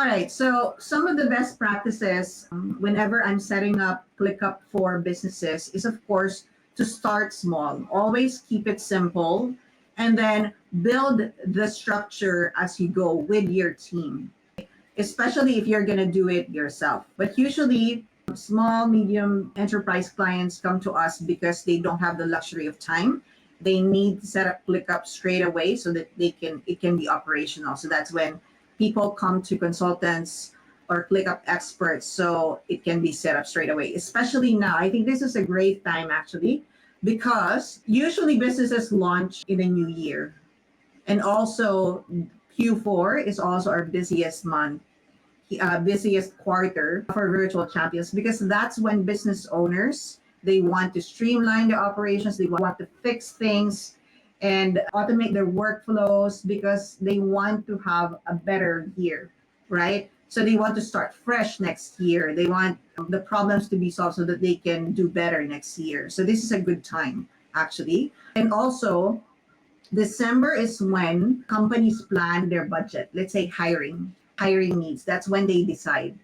right. So some of the best practices whenever I'm setting up ClickUp for businesses is, of course, to start small. Always keep it simple, and then build the structure as you go with your team, especially if you're going to do it yourself. But usually, small, medium enterprise clients come to us because they don't have the luxury of time. They need to set up ClickUp straight away so that it can be operational. So that's when people come to consultants or ClickUp experts so it can be set up straight away. Especially now, I think this is a great time actually because usually businesses launch in the new year, and also Q4 is also our busiest month, busiest quarter for virtual champions, because that's when business owners, they want to streamline their operations, they want to fix things and automate their workflows because they want to have a better year, right? So they want to start fresh next year. They want the problems to be solved so that they can do better next year. So this is a good time actually. And also December is when companies plan their budget. Let's say hiring needs. That's when they decide.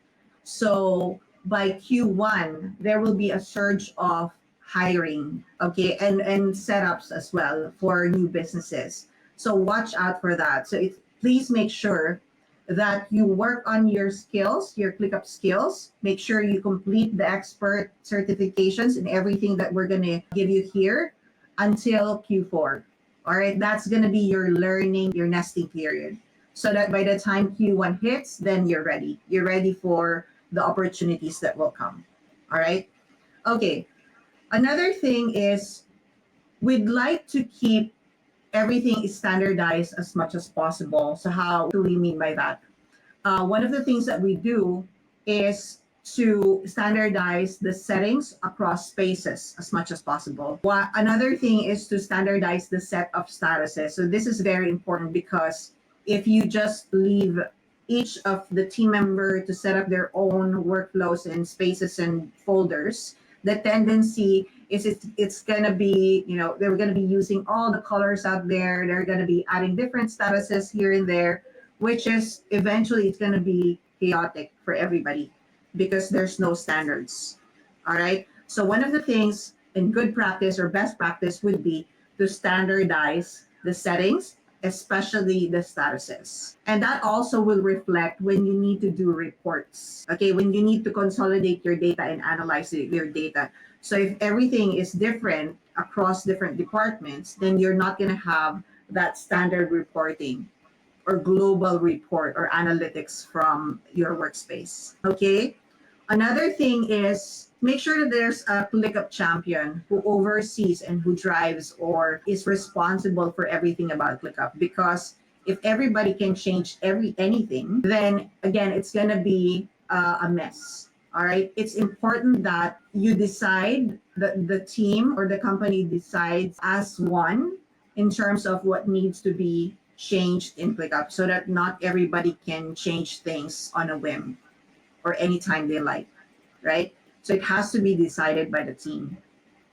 So by Q1, there will be a surge of hiring, okay, and setups as well for new businesses. So watch out for that. So please make sure that you work on your skills, your ClickUp skills. Make sure you complete the expert certifications and everything that we're gonna give you here until Q4. All right, that's gonna be your learning, your nesting period. So that by the time Q1 hits, then you're ready. You're ready for the opportunities that will come. All right. Okay. Another thing is we'd like to keep everything standardized as much as possible. So how do we mean by that? One of the things that we do is to standardize the settings across spaces as much as possible. Another thing is to standardize the set of statuses. So this is very important because if you just leave each of the team member to set up their own workflows and spaces and folders, the tendency is it's gonna be, they're gonna be using all the colors out there. They're gonna be adding different statuses here and there, which is eventually it's gonna be chaotic for everybody because there's no standards. All right. So one of the things in good practice or best practice would be to standardize the settings, especially the statuses. And that also will reflect when you need to do reports. Okay, when you need to consolidate your data and analyze your data. So if everything is different across different departments, then you're not going to have that standard reporting or global report or analytics from your workspace. Okay. Another thing is make sure that there's a ClickUp champion who oversees and who drives or is responsible for everything about ClickUp. Because if everybody can change anything, then again, it's going to be a mess. All right. It's important that you decide, that the team or the company decides as one in terms of what needs to be changed in ClickUp so that not everybody can change things on a whim or anytime they like, right? So it has to be decided by the team.